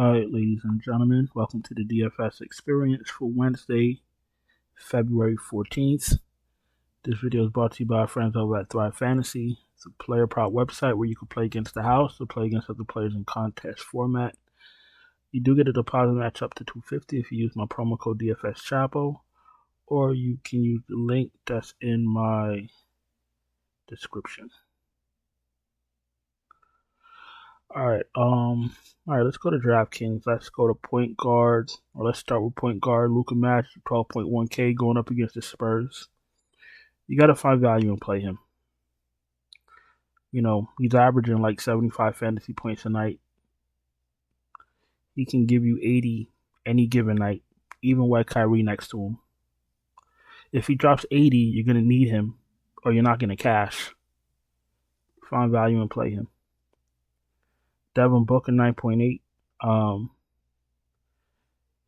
All right, ladies and gentlemen, welcome to the DFS experience for Wednesday, February 14th. This video is brought to you by our friends over at Thrive Fantasy. It's a player prop website where you can play against the house or play against other players in contest format. You do get a deposit match up to $250 if you use my promo code DFS Chapo, or you can use the link that's in my description. All right, let's go to DraftKings. Let's go to point guard, or let's start with point guard. Luka Magic, 12.1K going up against the Spurs. You got to find value and play him. You know, he's averaging like 75 fantasy points a night. He can give you 80 any given night, even with Kyrie next to him. If he drops 80, you're going to need him, or you're not going to cash. Find value and play him. Devin Booker, 9.8.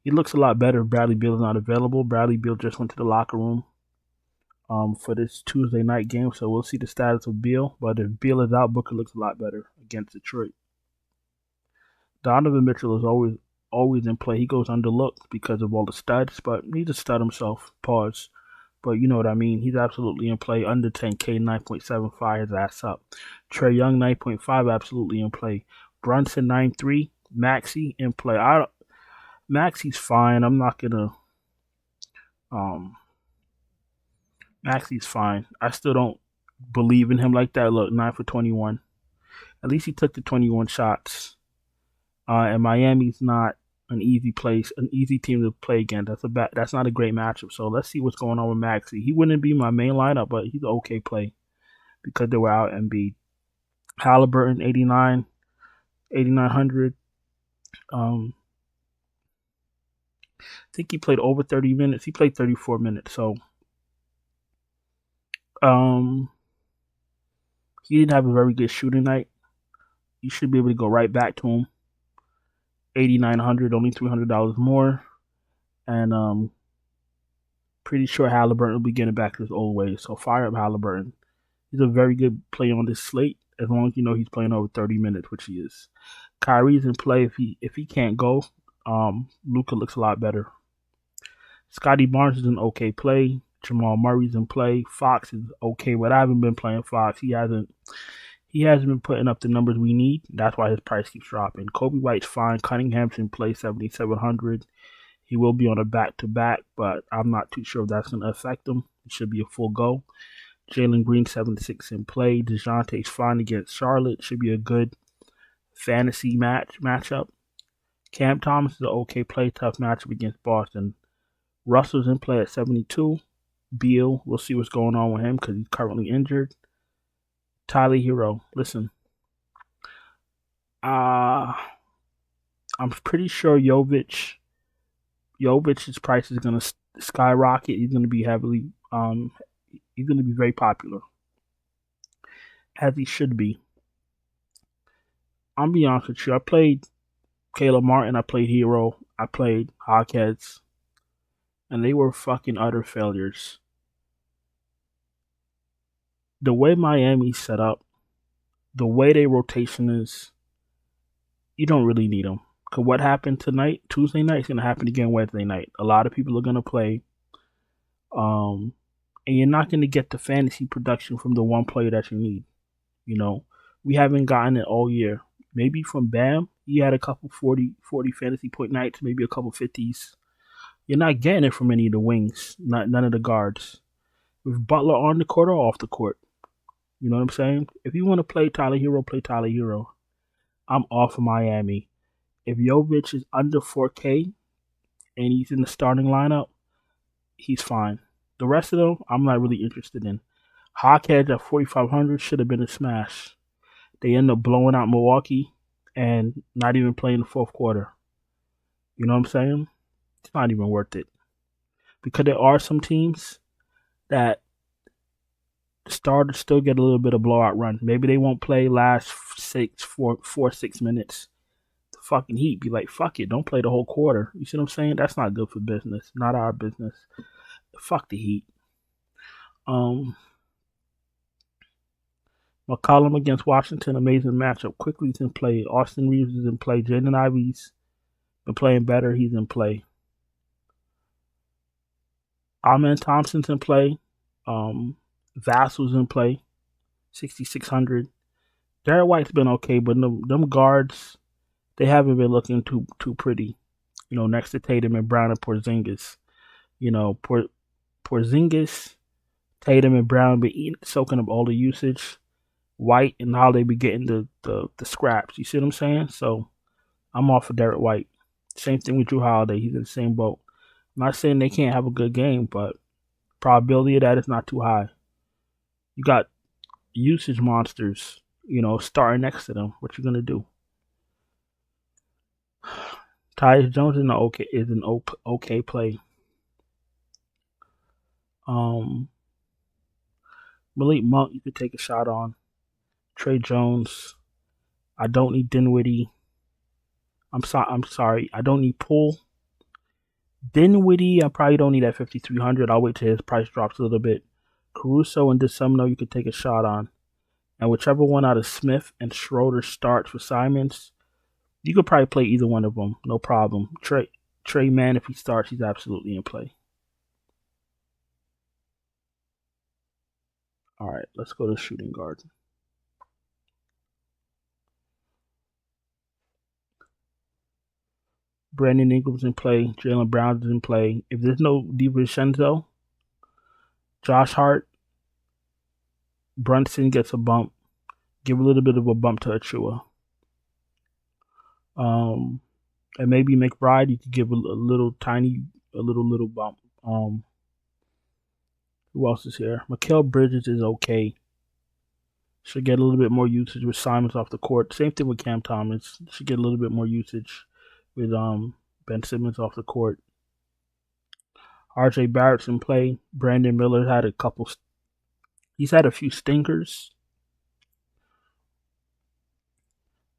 He looks a lot better. Bradley Beal is not available. Bradley Beal just went to the locker room for this Tuesday night game, so we'll see the status of Beal. But if Beal is out, Booker looks a lot better against Detroit. Donovan Mitchell is always in play. He goes underlooked because of all the studs, but he's a stud himself. Pause. But you know what I mean. He's absolutely in play. Under 10K, 9.75, his ass up. Trae Young, 9.5, absolutely in play. Brunson, 9.3. Maxey in play. Maxey's fine. I'm not gonna. Maxey's fine. I still don't believe in him like that. Look, 9 for 21. At least he took the 21 shots. And Miami's not an easy team to play against. That's not a great matchup. So let's see what's going on with Maxey. He wouldn't be my main lineup, but he's an okay play because they were out Embiid. Halliburton, 8,900. I think he played over 30 minutes. He played 34 minutes. So he didn't have a very good shooting night. You should be able to go right back to him. 8,900, only $300 more. And pretty sure Halliburton will be getting back to his old ways. So fire up Halliburton. He's a very good player on this slate, as long as you know he's playing over 30 minutes, which he is. Kyrie's in play. If he can't go, Luka looks a lot better. Scotty Barnes is an okay play. Jamal Murray's in play. Fox is okay, but I haven't been playing Fox. He hasn't been putting up the numbers we need. That's why his price keeps dropping. Kobe White's fine. Cunningham's in play, 7,700. He will be on a back-to-back, but I'm not too sure if that's going to affect him. It should be a full go. Jalen Green, 7-6 in play. DeJounte's fine against Charlotte. Should be a good fantasy matchup. Cam Thomas is an okay play. Tough matchup against Boston. Russell's in play at 72. Beal, we'll see what's going on with him because he's currently injured. Tyler Hero, listen. I'm pretty sure Jovic's price is going to skyrocket. He's going to be he's going to be very popular, as he should be. I'm be honest with you. I played Caleb Martin. I played Hero. I played Hawkheads, and they were fucking utter failures. The way Miami's set up, the way their rotation is, you don't really need them. Because what happened tonight, Tuesday night, is going to happen again Wednesday night. A lot of people are going to play. And you're not going to get the fantasy production from the one player that you need. You know, we haven't gotten it all year. Maybe from Bam, he had a couple 40 fantasy point nights, maybe a couple 50s. You're not getting it from any of the wings, none of the guards. With Butler on the court or off the court. You know what I'm saying? If you want to play Tyler Hero, play Tyler Hero. I'm off of Miami. If Jovic is under 4K and he's in the starting lineup, he's fine. The rest of them, I'm not really interested in. Hawkheads at 4,500 should have been a smash. They end up blowing out Milwaukee and not even playing the fourth quarter. You know what I'm saying? It's not even worth it. Because there are some teams that starters still get a little bit of blowout run. Maybe they won't play last 6 minutes. The fucking Heat be like, fuck it, don't play the whole quarter. You see what I'm saying? That's not good for business. Not our business. Fuck the Heat. McCollum against Washington, amazing matchup. Quickly's in play. Austin Reeves is in play. Jaden Ivey's been playing better. He's in play. Amen Thompson's in play. Vassal's in play. 6,600. Derek White's been okay, but them guards, they haven't been looking too pretty. Next to Tatum and Brown and Porzingis. Porzingis, Tatum and Brown be soaking up all the usage. White and how they be getting the scraps. You see what I'm saying? So I'm off for Derek White. Same thing with Drew Holiday. He's in the same boat. I'm not saying they can't have a good game, but probability of that is not too high. You got usage monsters, starting next to them. What you gonna do? Tyus Jones is an okay play. Malik Monk, you could take a shot on. Trey Jones. I don't need Dinwiddie. I'm sorry. I don't need Poole. Dinwiddie, I probably don't need at 5,300. I'll wait till his price drops a little bit. Caruso and DeSumno, you could take a shot on. And whichever one out of Smith and Schroeder starts for Simons, you could probably play either one of them. No problem. Trey Mann, if he starts, he's absolutely in play. All right, let's go to shooting guard. Brandon Ingram's in play. Jaylen Brown's in play. If there's no DiVincenzo, Josh Hart, Brunson gets a bump. Give a little bit of a bump to Achua. And maybe McBride, you could give a little bump. Who else is here? Mikal Bridges is okay. Should get a little bit more usage with Simons off the court. Same thing with Cam Thomas. Should get a little bit more usage with Ben Simmons off the court. RJ Barrett's in play. Brandon Miller had a couple. He's had a few stinkers.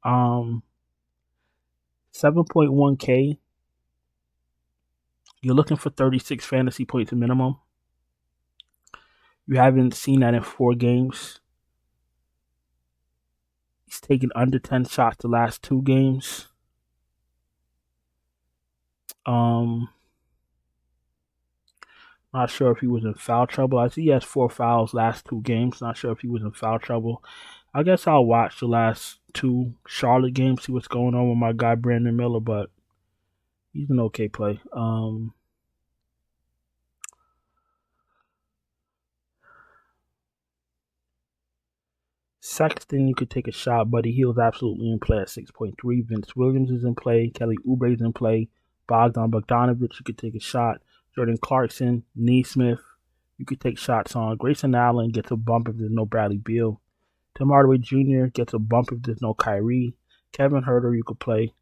7.1K. You're looking for 36 fantasy points minimum. You haven't seen that in 4 games. He's taken under 10 shots the last 2 games. Not sure if he was in foul trouble. I see he has 4 fouls last 2 games. Not sure if he was in foul trouble. I guess I'll watch the last 2 Charlotte games, see what's going on with my guy Brandon Miller, but he's an okay play. Sexton, you could take a shot. Buddy Hield's absolutely in play at 6.3. Vince Williams is in play. Kelly Oubre's in play. Bogdan Bogdanovic, you could take a shot. Jordan Clarkson, Neesmith, you could take shots on. Grayson Allen gets a bump if there's no Bradley Beal. Tim Hardaway Jr. gets a bump if there's no Kyrie. Kevin Huerter, you could play.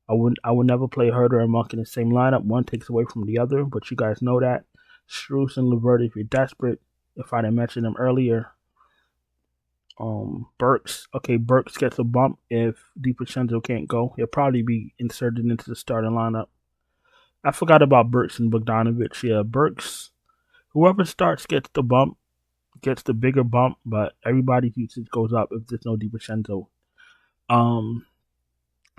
I would never play Huerter and Monk in the same lineup. One takes away from the other, but you guys know that. Strus and LeVert if you're desperate. If I didn't mention them earlier. Burks. Okay, Burks gets a bump if DiVincenzo can't go. He'll probably be inserted into the starting lineup. I forgot about Burks and Bogdanovic. Yeah, Burks. Whoever starts gets the bump, gets the bigger bump, but everybody's usage goes up if there's no DiVincenzo.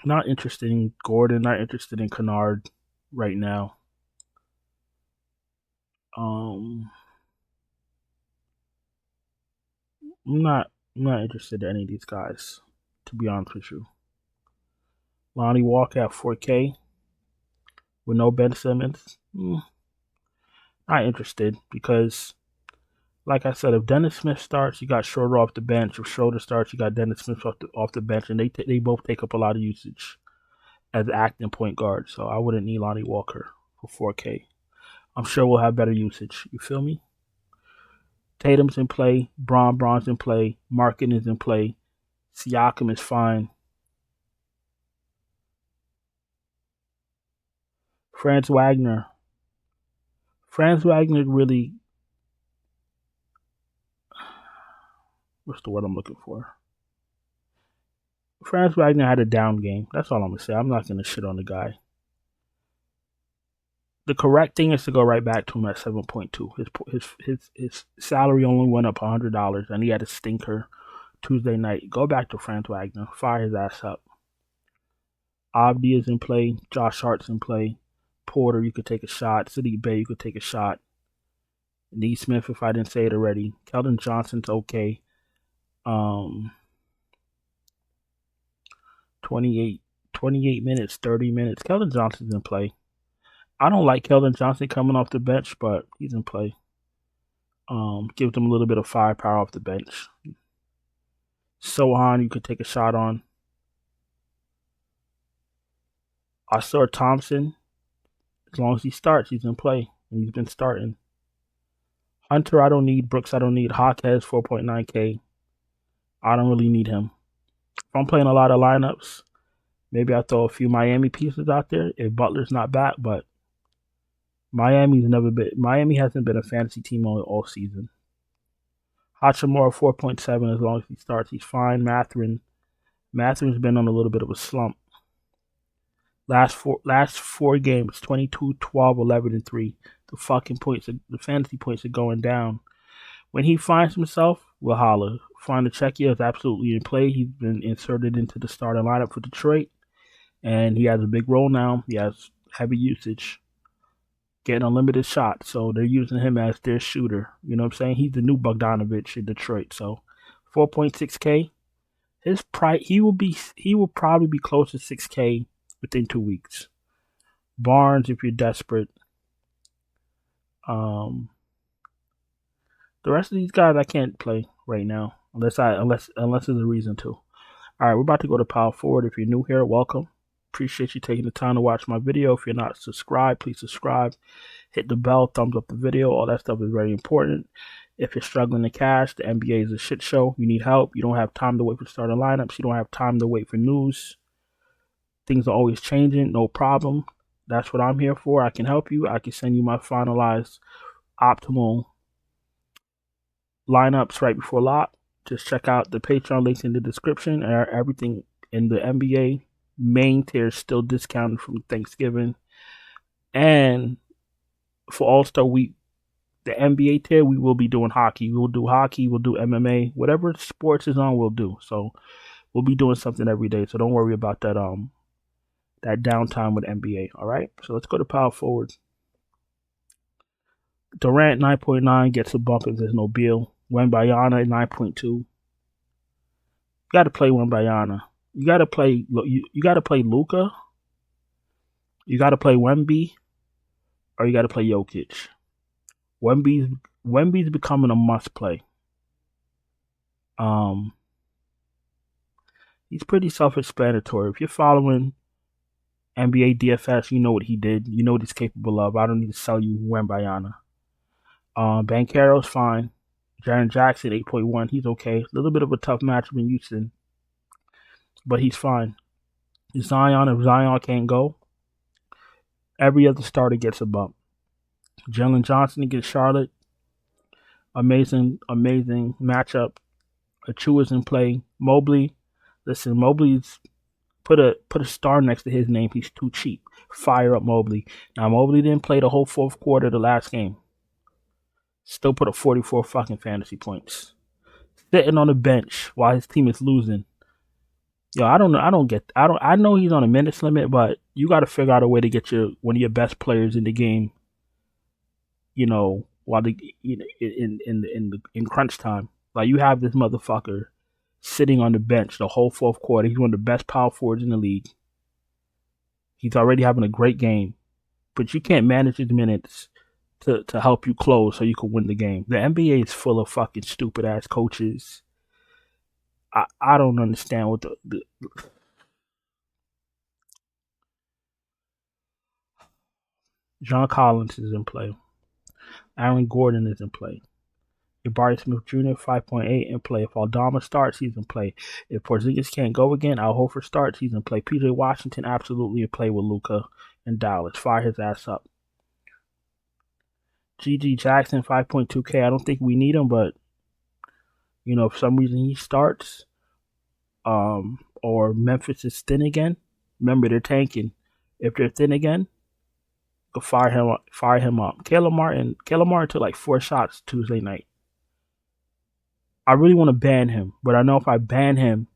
Not interested in Gordon. Not interested in Kennard right now. I'm not interested in any of these guys, to be honest with you. Lonnie Walker at 4K with no Ben Simmons. Not interested because, like I said, if Dennis Smith starts, you got Schroeder off the bench. If Schroeder starts, you got Dennis Smith off the bench, and they both take up a lot of usage as acting point guard. So I wouldn't need Lonnie Walker for 4K. I'm sure we'll have better usage. You feel me? Tatum's in play. Braun's in play. Markin is in play. Siakam is fine. Franz Wagner really, what's the word I'm looking for? Franz Wagner had a down game. That's all I'm going to say. I'm not going to shit on the guy. The correct thing is to go right back to him at 7.2. His salary only went up $100, and he had a stinker Tuesday night. Go back to Franz Wagner. Fire his ass up. Abdi is in play. Josh Hart's in play. Porter, you could take a shot. Sadiq Bey, you could take a shot. Neesmith, if I didn't say it already. Keldon Johnson's okay. 28 minutes, 30 minutes. Keldon Johnson's in play. I don't like Keldon Johnson coming off the bench, but he's in play. Gives them a little bit of firepower off the bench. Sohan, you could take a shot on. Ausar Thompson, as long as he starts, he's in play, and he's been starting. Hunter, I don't need. Brooks, I don't need. Hawk has 4.9K. I don't really need him. If I'm playing a lot of lineups, maybe I throw a few Miami pieces out there if Butler's not back, but Miami hasn't been a fantasy team all season. Hachimura 4.7, as long as he starts, he's fine. Matherin's been on a little bit of a slump. Last four games, 22, 12, 11, and 3. The fantasy points are going down. When he finds himself, we'll holler. Find Czechia is absolutely in play. He's been inserted into the starting lineup for Detroit, and he has a big role now. He has heavy usage, getting unlimited shots, so they're using him as their shooter. You know what I'm saying? He's the new Bogdanovich in Detroit. So 4.6K. His price, he will probably be close to 6K within 2 weeks. Barnes, if you're desperate. The rest of these guys I can't play right now unless there's a reason to. All right, we're about to go to power forward. If you're new here, welcome. Appreciate you taking the time to watch my video. If you're not subscribed, please subscribe. Hit the bell, thumbs up the video. All that stuff is very important. If you're struggling to cash, the NBA is a shit show. You need help. You don't have time to wait for starting lineups. You don't have time to wait for news. Things are always changing. No problem. That's what I'm here for. I can help you. I can send you my finalized optimal lineups right before lock. Just check out the Patreon links in the description. Everything in the NBA main tier is still discounted from Thanksgiving. And for All-Star Week, the NBA tier, we will be doing hockey. We'll do hockey. We'll do MMA. Whatever sports is on, we'll do. So we'll be doing something every day. So don't worry about that that downtime with NBA. All right. So let's go to power forwards. Durant 9.9 gets a bump if there's no Beal. Wembanyama 9.2. You got to play Wembanyama. You got to play. You got to play Luka. You got to play Wemby, or you got to play Jokic. Wemby's becoming a must play. He's pretty self-explanatory. If you're following NBA DFS, you know what he did. You know what he's capable of. I don't need to sell you Wembanyama. Banchero's fine. Jaren Jackson 8.1. He's okay. A little bit of a tough matchup in Houston, but he's fine. Zion, if Zion can't go, every other starter gets a bump. Jalen Johnson against Charlotte. Amazing matchup. Achua's in play. Mobley. Listen, Mobley's put a star next to his name. He's too cheap. Fire up Mobley. Now Mobley didn't play the whole fourth quarter of the last game. Still put up 44 fucking fantasy points. Sitting on the bench while his team is losing. Yo, I know he's on a minutes limit, but you got to figure out a way to get one of your best players in the game. You know, while in crunch time, like you have this motherfucker sitting on the bench the whole fourth quarter. He's one of the best power forwards in the league. He's already having a great game, but you can't manage his minutes to help you close so you can win the game. The NBA is full of fucking stupid ass coaches. I don't understand what the John Collins is in play. Aaron Gordon is in play. Jabari Smith Jr. 5.8 in play. If Aldama starts, he's in play. If Porzingis can't go again, Al Horford starts, he's in play. PJ Washington absolutely in play with Luka and Dallas. Fire his ass up. GG Jackson 5.2K. I don't think we need him, but you know, if for some reason he starts, or Memphis is thin again, remember they're tanking. If they're thin again, go fire him up. Caleb Martin took like 4 shots Tuesday night. I really want to ban him, but I know if I ban him,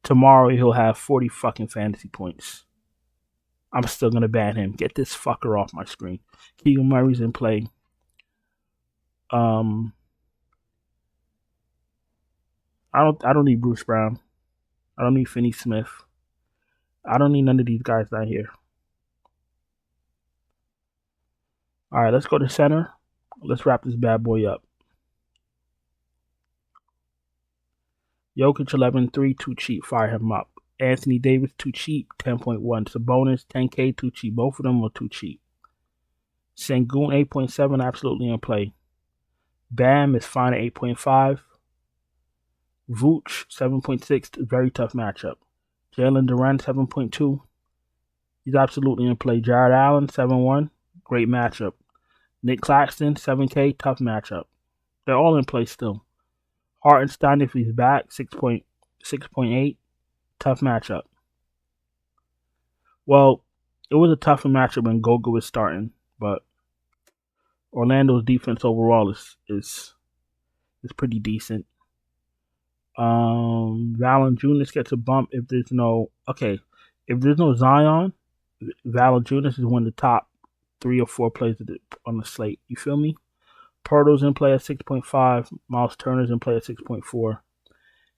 tomorrow he'll have 40 fucking fantasy points. I'm still gonna ban him. Get this fucker off my screen. Keegan Murray's in play. I don't need Bruce Brown. I don't need Finney Smith. I don't need none of these guys down here. All right, let's go to center. Let's wrap this bad boy up. Jokic 11-3, too cheap. Fire him up. Anthony Davis, too cheap. 10.1. Sabonis, 10K, too cheap. Both of them were too cheap. Sengun, 8.7, absolutely in play. Bam is fine at 8.5. Vooch, 7.6, very tough matchup. Jalen Duran, 7.2. He's absolutely in play. Jared Allen, 7-1, great matchup. Nick Claxton, 7K, tough matchup. They're all in play still. Hartenstein, if he's back, 6.8, tough matchup. Well, it was a tougher matchup when Goga was starting, but Orlando's defense overall is pretty decent. Valanciunas gets a bump if there's no Zion. Valanciunas is one of the top 3 or 4 players on the slate. You feel me? Pirtle's in play at 6.5. Miles Turner's in play at 6.4.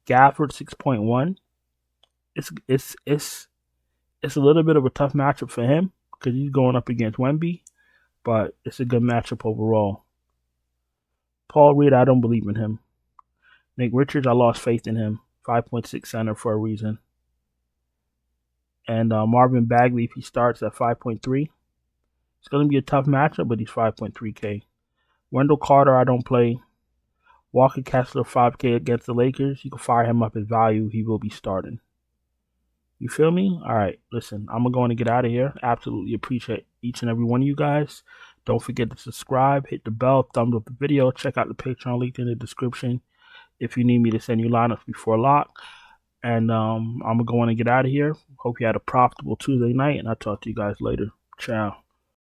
Gafford 6.1. It's a little bit of a tough matchup for him because he's going up against Wemby, but it's a good matchup overall. Paul Reed, I don't believe in him. Nick Richards, I lost faith in him. 5.6 center for a reason. And Marvin Bagley, if he starts at 5.3, it's going to be a tough matchup, but he's 5.3K. Wendell Carter, I don't play. Walker Kessler, 5K against the Lakers. You can fire him up at value. He will be starting. You feel me? All right, listen, I'm going to get out of here. Absolutely appreciate each and every one of you guys. Don't forget to subscribe, hit the bell, thumbs up the video. Check out the Patreon link in the description if you need me to send you lineups before lock. And I'm going to get out of here. Hope you had a profitable Tuesday night, and I'll talk to you guys later. Ciao.